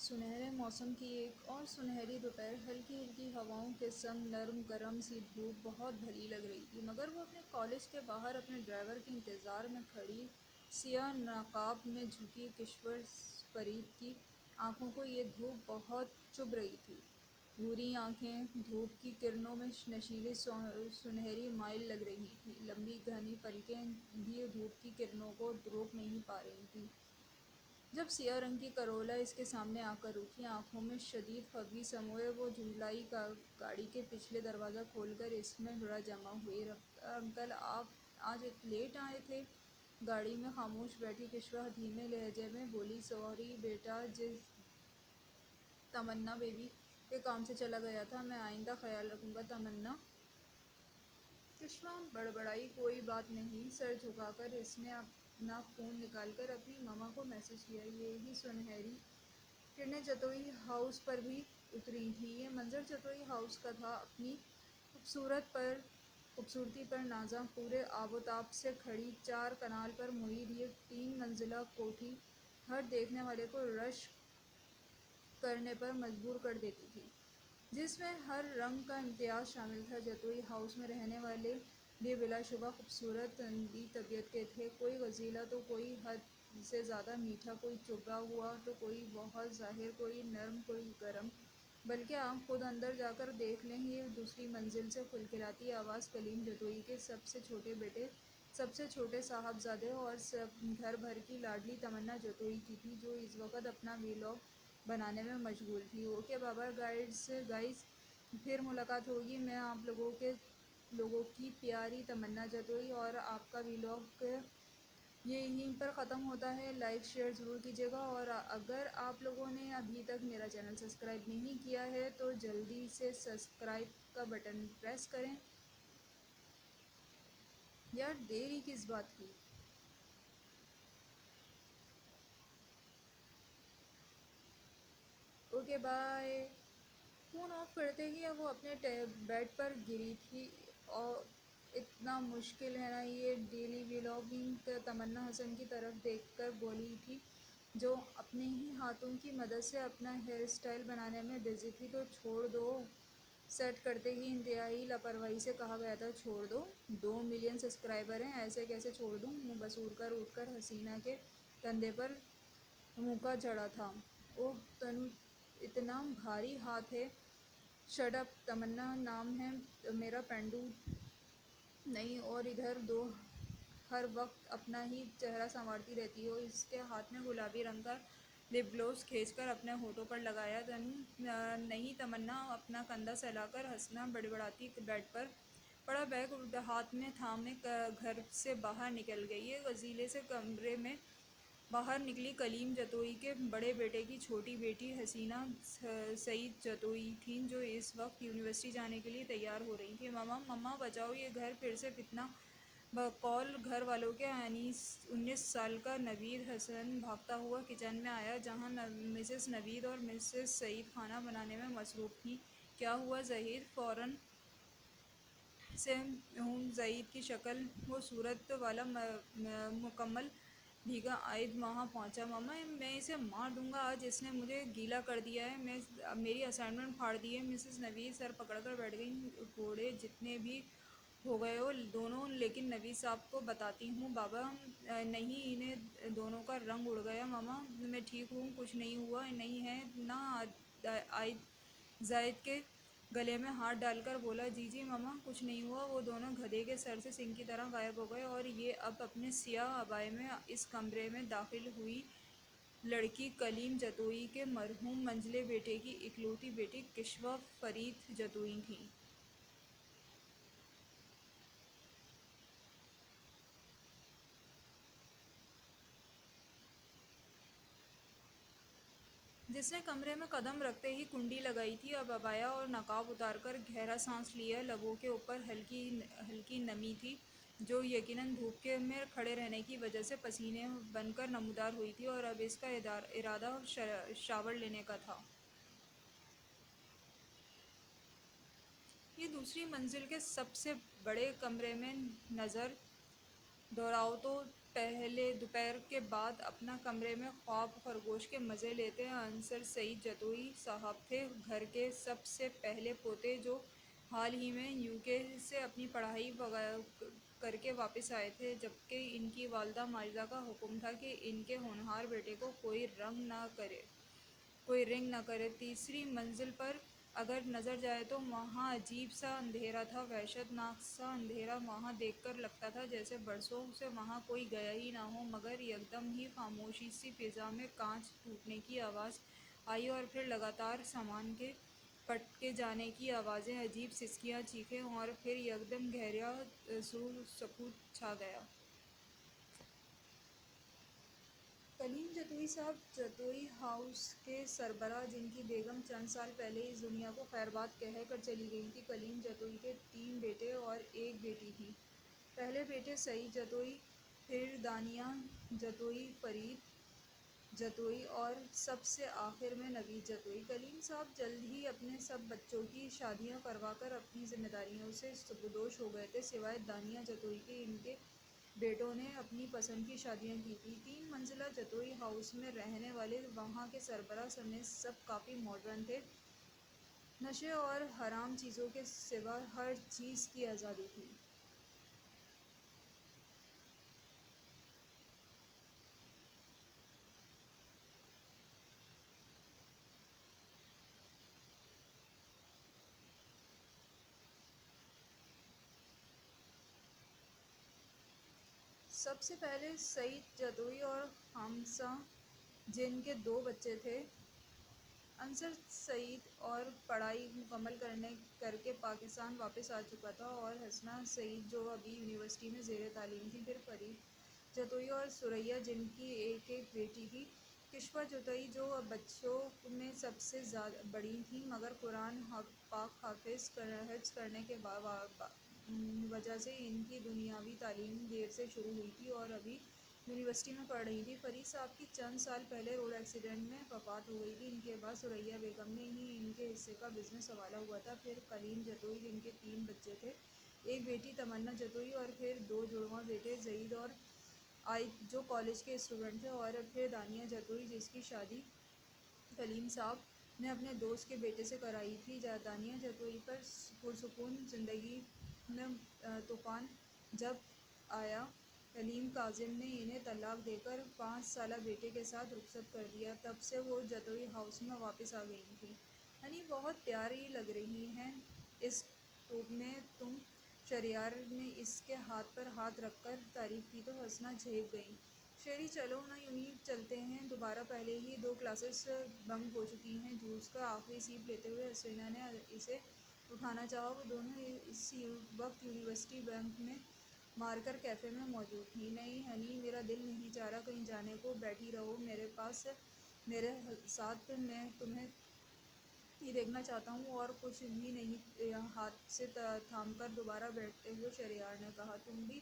سنہرے موسم کی ایک اور سنہری دوپہر، ہلکی ہلکی ہواؤں کے سنگ نرم گرم سی دھوپ بہت بھلی لگ رہی تھی، مگر وہ اپنے کالج کے باہر اپنے ڈرائیور کے انتظار میں کھڑی سیاہ نقاب میں جھکی کشور فرید کی آنکھوں کو یہ دھوپ بہت چبھ رہی تھی۔ بھوری آنکھیں دھوپ کی کرنوں میں نشیلی سنہری مائل لگ رہی تھیں، لمبی گھنی پلکیں بھی دھوپ کی کرنوں کو روک نہیں پا رہی تھیں۔ جب سیاہ رنگ کی کرولا اس کے سامنے آ کر رکی، آنکھوں میں شدید خفگی سموئے وہ جھنجھلائی گاڑی کے پچھلے دروازہ کھول کر اس میں جمع ہوئی۔ انکل آپ آج لیٹ آئے تھے؟ گاڑی میں خاموش بیٹھی کشور دھیمے لہجے میں بولی۔ سوری بیٹا، تمنا بیبی کے کام سے چلا گیا تھا، میں آئندہ خیال رکھوں گا۔ تمنا کشور بڑبڑائی۔ کوئی بات نہیں۔ سر جھکا کر اس نے اپنا فون نکال کر اپنی ماما کو میسج کیا۔ یہی سنہری کرنیں چتوئی ہاؤس پر بھی اتری تھیں۔ یہ منظر چتوئی ہاؤس کا تھا، اپنی خوبصورتی پر نازاں، پورے آب و تاب سے کھڑی، چار کنال پر محیط یہ 3 منزلہ کوٹھی ہر دیکھنے والے کو رشک کرنے پر مجبور کر دیتی تھی، جس میں ہر رنگ کا امتیاز شامل تھا۔ چتوئی ہاؤس میں رہنے والے بھی بلا شبہ خوبصورت رنگی طبیعت کے تھے، کوئی غزیلا تو کوئی حد سے زیادہ میٹھا، کوئی چبھا ہوا تو کوئی بہت ظاہر، کوئی نرم کوئی گرم، بلکہ آپ خود اندر جا کر دیکھ لیں۔ یہ دوسری منزل سے کھلکھلاتی آواز کلیم جتوئی کے سب سے چھوٹے بیٹے، سب سے چھوٹے صاحبزادے اور گھر بھر کی لاڈلی تمنا جتوئی کی تھی، جو اس وقت اپنا ویلاگ بنانے میں مشغول تھی۔ اوکے بابا گائز، پھر ملاقات ہوگی۔ میں آپ لوگوں کی پیاری تمنا جتوئی، اور آپ کا ویلاگ یہیں پر ختم ہوتا ہے۔ لائک شیئر ضرور کیجیے گا، اور اگر آپ لوگوں نے ابھی تک میرا چینل سبسکرائب نہیں کیا ہے تو جلدی سے سبسکرائب کا بٹن پریس کریں۔ یار دیر ہی کس بات کی؟ Okay bye. فون آف کرتے ہی وہ اپنے بیڈ پر گری تھی۔ اور اتنا مشکل ہے نا یہ ڈیلی ویلاگنگ؟ تمنا حسن کی طرف دیکھ کر بولی تھی، جو اپنے ہی ہاتھوں کی مدد سے اپنا ہیئر اسٹائل بنانے میں بزی تھی۔ تو چھوڑ دو۔ سیٹ کرتے ہی انتہائی لاپرواہی سے کہا گیا تھا۔ چھوڑ دو؟ 2 ملین سبسکرائبر ہیں، ایسے کیسے چھوڑ دوں؟ منہ بسور کر اٹھ کر حسینہ کے کندھے پر مکہ چڑھا تھا۔ اوہ تنو، اتنا بھاری ہاتھ ہے۔ شٹ اپ، تمنا نام ہے میرا، پینڈو نہیں۔ اور ادھر دو، ہر وقت اپنا ہی چہرہ سنوارتی رہتی ہو۔ اس کے ہاتھ میں گلابی رنگ کا لپ گلوز کھینچ کر اپنے ہونٹوں پر لگایا۔ نہیں تمنا اپنا کندھا سہلا کر ہنسنا بڑبڑاتی بیڈ پر پڑا بیگ ہاتھ میں تھامے گھر سے باہر نکل گئی۔ یہ غزیلے سے کمرے میں باہر نکلی کلیم جتوئی کے بڑے بیٹے کی چھوٹی بیٹی حسینہ سعید جتوئی تھیں، جو اس وقت یونیورسٹی جانے کے لیے تیار ہو رہی تھیں۔ مما بچاؤ، یہ گھر پھر سے فتنہ۔ بقول گھر والوں کے 19 سال کا نوید حسن بھاگتا ہوا کچن میں آیا، جہاں مسز نوید اور مسز سعید کھانا بنانے میں مصروف تھیں۔ کیا ہوا زہید؟ فوراً سے زہید کی شکل و صورت والا مکمل بھیگا عائد وہاں پہنچا۔ مما میں اسے مار دوں گا، آج اس نے مجھے گیلا کر دیا ہے، میری اسائنمنٹ پھاڑ دی ہے۔ مسز نوید سر پکڑ کر بیٹھ گئیں۔ گھوڑے جتنے بھی ہو گئے ہو دونوں، لیکن نوید صاحب کو بتاتی ہوں۔ بابا نہیں، انہیں دونوں کا رنگ اڑ گیا۔ مما میں ٹھیک ہوں، کچھ نہیں ہوا نہیں ہے نا؟ عائد زہید کے گلے میں ہاتھ ڈال کر بولا۔ جی مما کچھ نہیں ہوا۔ وہ دونوں گدھے کے سر سے سنگ کی طرح غائب ہو گئے، اور یہ اب اپنے سیاہ عبائے میں اس کمرے میں داخل ہوئی لڑکی کلیم جتوئی کے مرحوم منجلے بیٹے کی اکلوتی بیٹی کشور فرید جتوئی تھی، جس نے کمرے میں قدم رکھتے ہی کنڈی لگائی تھی۔ اب عبایا اور نقاب اتار کر گہرا سانس لیا، لبوں کے اوپر ہلکی نمی تھی، جو یقیناً دھوپ میں کھڑے رہنے کی وجہ سے پسینے بن کر نمودار ہوئی تھی، اور اب اس کا ارادہ شاور لینے کا تھا۔ یہ دوسری منزل کے سب سے بڑے کمرے میں نظر دوڑاؤ تو دوپہر کے بعد اپنا کمرے میں خواب خرگوش کے مزے لیتے. انصر سعید جتوئی صاحب تھے گھر کے سب سے پہلے پوتے جو حال ہی میں UK سے اپنی پڑھائی کر کے واپس آئے تھے، جبکہ ان کی والدہ ماجدہ کا حکم تھا کہ ان کے ہونہار بیٹے کو کوئی رنگ نہ کرے. تیسری منزل پر اگر نظر جائے تو وہاں عجیب سا اندھیرا تھا، وحشت ناک سا اندھیرا. وہاں دیکھ کر لگتا تھا جیسے برسوں سے وہاں کوئی گیا ہی نہ ہو. مگر یکدم ہی خاموشی سی فضا میں کانچ ٹوٹنے کی آواز آئی اور پھر لگاتار سامان کے پٹ کے جانے کی آوازیں، عجیب سسکیاں، چیخیں، اور پھر یکدم گہرا سکوت چھا گیا. کلیم جتوئی صاحب جتوئی ہاؤس کے سربراہ، جن کی بیگم چند سال پہلے اس دنیا کو خیر باد کہہ کر چلی گئی تھی. کلیم جتوئی کے 3 بیٹے اور 1 بیٹی تھی. پہلے بیٹے سعید جتوئی، پھر دانیہ جتوئی، فرید جتوئی اور سب سے آخر میں نوید جتوئی. کلیم صاحب جلد ہی اپنے سب بچوں کی شادیاں کروا کر اپنی ذمہ داریوں سے سبکدوش ہو گئے تھے. سوائے دانیہ جتوئی کے ان کے بیٹوں نے اپنی پسند کی شادیاں کی تھیں. 3 منزلہ جتوئی ہاؤس میں رہنے والے وہاں کے سربراہ سمیت سب کافی ماڈرن تھے. نشے اور حرام چیزوں کے سوا ہر چیز کی آزادی تھی. سب سے پہلے سعید جتوئی اور حمزہ، جن کے 2 بچے تھے. انصر سعید اور پڑھائی مکمل کر کے پاکستان واپس آ چکا تھا، اور حسنہ سعید جو ابھی یونیورسٹی میں زیر تعلیم تھی. پھر فرید جتوئی اور ثریا، جن کی ایک بیٹی تھی. کشور جتوئی جو بچوں میں سب سے بڑی تھیں، مگر قرآن پاک حفظ کرنے کے وجہ سے ان کی دنیاوی تعلیم دیر سے شروع ہوئی تھی اور ابھی یونیورسٹی میں پڑھ رہی تھی. فرید صاحب کی چند سال پہلے روڈ ایکسیڈنٹ میں وفات ہو گئی تھی. ان کے بعد ثریا بیگم نے ہی ان کے حصے کا بزنس سنبھالا ہوا تھا. پھر کلیم جتوئی، جن کے 3 بچے تھے، 1 بیٹی تمنا جتوئی، اور پھر 2 جڑواں بیٹے زید اور عائد جو کالج کے اسٹوڈنٹ تھے، اور پھر دانیہ جتوئی، جس کی شادی کلیم صاحب نے اپنے دوست کے بیٹے سے کرائی تھی. دانیہ جتوئی پر پرسکون زندگی میں طوفان جب آیا. کلیم کاظم نے انہیں طلاق دے کر 5 سالہ بیٹے کے ساتھ رخصت کر دیا. تب سے وہ جتوئی ہاؤس میں واپس آ گئی تھیں. ہنی بہت پیاری لگ رہی ہیں اس ٹوب میں تم. شہریار نے اس کے ہاتھ پر ہاتھ رکھ کر تعریف کی تو حسنہ جھیپ گئیں. شہری چلو نہ یونہی چلتے ہیں دوبارہ. پہلے ہی 2 کلاسز بنک ہو چکی ہیں. جوس کا آخری سیپ لیتے ہوئے حسینہ نے اسے اٹھانا چاہا. وہ دونوں اس وقت یونیورسٹی بنک میں مار کر کیفے میں موجود تھیں. نہیں ہنی، میرا دل نہیں چاہ رہا کہیں جانے کو. بیٹھی رہو میرے پاس میرے ساتھ. میں تمہیں ہی دیکھنا چاہتا ہوں اور کچھ بھی نہیں. ہاتھ سے تھام کر دوبارہ بیٹھتے ہوئے شہریار نے کہا. تم بھی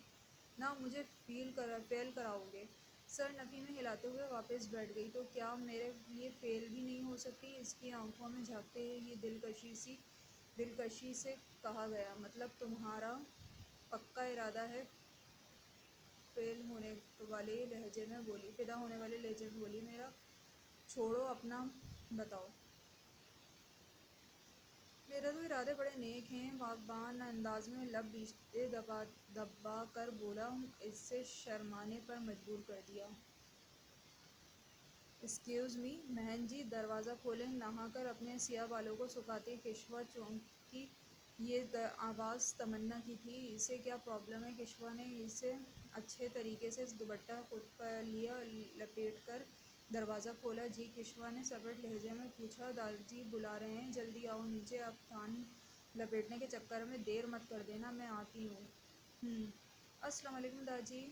نہ مجھے فیل کراؤ گے. سر نفی میں ہلاتے ہوئے واپس بیٹھ گئی. تو کیا میرے لیے فیل بھی نہیں ہو سکتی؟ اس کی آنکھوں میں جھانکتے ہی دلکشی سے کہا گیا. مطلب تمہارا پکا ارادہ ہے؟ فدا ہونے والے لہجے میں بولی. میرا چھوڑو، اپنا بتاؤ. میرے تو ارادے بڑے نیک ہیں. باغبان انداز میں لب بیچتے دبا کر بولا. اسے شرمانے پر مجبور کر دیا. ایکسکیوز می مہن جی، دروازہ کھولیں. نہا کر اپنے سیاہ بالوں کو سکھاتی کشور چونکی. یہ آواز تمنا کی تھی. اسے کیا پرابلم ہے؟ کشور نے اسے اچھے طریقے سے دوپٹہ خود پر لیا لپیٹ کر دروازہ کھولا. جی؟ کشور نے سپٹ لہجے میں پوچھا. دادا جی بلا رہے ہیں، جلدی آؤ نیچے. اب تھان لپیٹنے کے چکر میں دیر مت کر دینا. میں آتی ہوں. السلام علیکم دادا جی.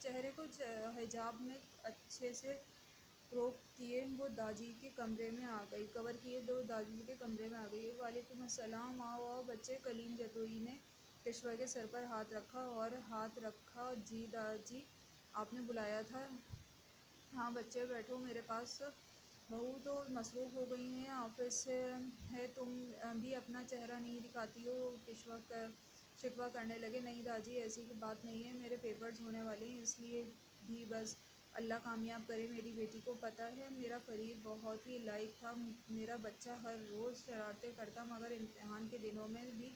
چہرے کو حجاب میں اچھے سے روک کیے وہ داجی کے کمرے میں آ گئی. کور کیے وہ داجی کے کمرے میں آ گئی. وعلیکم السلام. آؤ آؤ بچے. کلیم جتوئی نے کشور کے سر پر ہاتھ رکھا. جی دادا جی، آپ نے بلایا تھا؟ ہاں بچے بیٹھو میرے پاس. بہو تو مصروف ہو گئی ہیں، آفس ہے. تم بھی اپنا چہرہ نہیں دکھاتی ہو. شکوہ کرنے لگے۔ نہیں داجی، ایسی کی بات نہیں ہے، میرے پیپرز ہونے والے ہیں، اس لیے بھی بس اللہ کامیاب کرے میری بیٹی کو۔ پتہ ہے میرا فرید بہت ہی لائق تھا، میرا بچہ ہر روز شرارتیں کرتا، مگر امتحان کے دنوں میں بھی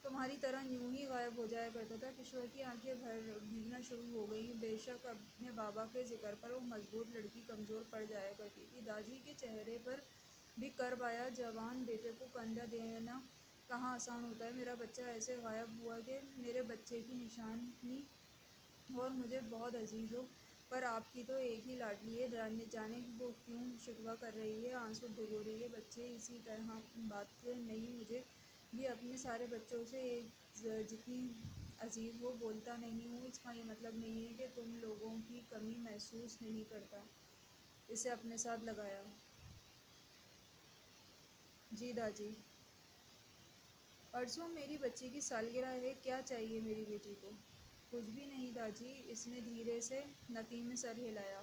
تمہاری طرح یوں ہی غائب ہو جایا کرتا تھا۔ کشور کی آنکھیں بھیگنا شروع ہو گئیں۔ بے شک اپنے بابا کے ذکر پر وہ مضبوط لڑکی کمزور پڑ جایا کرتی تھی۔ داجی کے چہرے پر بھی کرب آیا۔ جوان بیٹے کو کنجا دینا کہاں آسان ہوتا ہے۔ میرا بچہ ایسے غائب ہوا کہ میرے بچے کی نشانی اور مجھے بہت عزیز ہو، پر آپ کی تو ایک ہی لاڈلی ہے، جانے وہ کیوں شکوہ کر رہی ہے، آنسو بھگو رہی ہے۔ بچے اسی طرح بات نہیں، مجھے بھی اپنے سارے بچوں سے ایک جتنی عزیز ہو، بولتا نہیں ہوں، اس کا یہ مطلب نہیں ہے کہ تم لوگوں کی کمی محسوس نہیں کرتا۔ اسے اپنے ساتھ لگایا۔ جی داجی۔ پرسوں میری بچی کی سالگرہ ہے، کیا چاہیے میری بیٹی کو؟ کچھ بھی نہیں داجی، اس نے دھیرے سے نفی میں سر ہلایا۔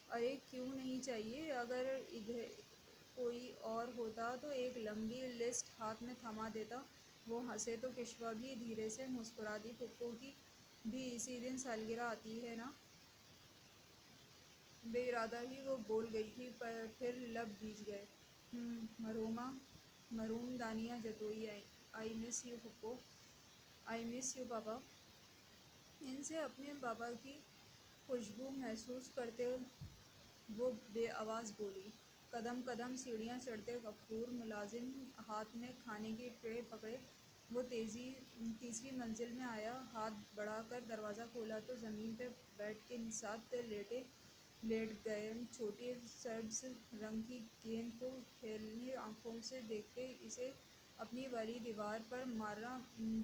ارے کیوں نہیں چاہیے؟ اگر ادھر کوئی اور ہوتا تو ایک لمبی لسٹ ہاتھ میں تھما دیتا۔ وہ ہنسے تو کشور بھی دھیرے سے مسکرا دی۔ پھپھو کی بھی اسی دن سالگرہ آتی ہے نا؟ بے ارادہ ہی وہ بول گئی تھی، پھر لب بھیج گئے۔ مرحوم Dania Jatoi, I miss you پھپھو، آئی مس یو پاپا۔ ان سے اپنے بابا کی خوشبو محسوس کرتے وہ بے آواز بولی۔ قدم قدم سیڑھیاں چڑھتے غفور ملازم ہاتھ میں کھانے کی ٹرے پکڑے وہ تیسری منزل میں آیا۔ ہاتھ بڑھا کر دروازہ کھولا تو زمین پہ بیٹ کے ساتھ لیٹ گئے۔ چھوٹی سبز رنگ کی گیند کو کھیلتی آنکھوں سے دیکھتے اسے اپنی والی دیوار پر مارا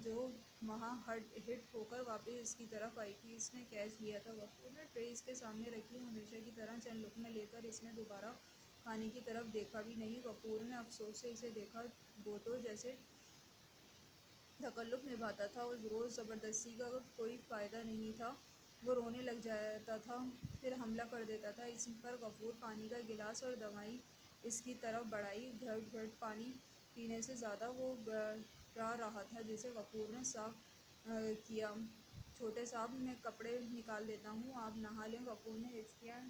جو وہاں ہٹ ہو کر واپس اس کی طرف آئی تھی، اس نے کیچ لیا تھا۔ غفور نے ٹرے اس کے سامنے رکھی، ہمیشہ کی طرح چند لقمے لے کر اس نے دوبارہ کھانے کی طرف دیکھا بھی نہیں۔ غفور نے افسوس سے اسے دیکھا، وہ تو جیسے تکلف نبھاتا تھا، اس روز زبردستی کا کوئی فائدہ نہیں تھا، وہ رونے لگ جاتا تھا، پھر حملہ کر دیتا تھا اس پر۔ غفور پانی کا گلاس اور دوائی اس کی طرف بڑھائی، گھٹ گھٹ پانی پینے سے زیادہ وہ گھبرا رہا تھا جسے غفور نے صاف کیا۔ چھوٹے صاحب، میں کپڑے نکال دیتا ہوں، آپ نہا لیں۔ غفور نے ہچکیاں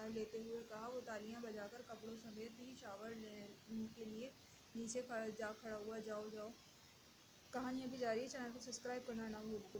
لیتے ہوئے کہا۔ وہ تالیاں بجا کر کپڑوں سمیت ہی شاور کے لیے نیچے جا کھڑا ہوا۔ جاؤ جاؤ۔ کہانی ابھی جاری ہے، چینل کو سبسکرائب کرنا نہ بھولیں۔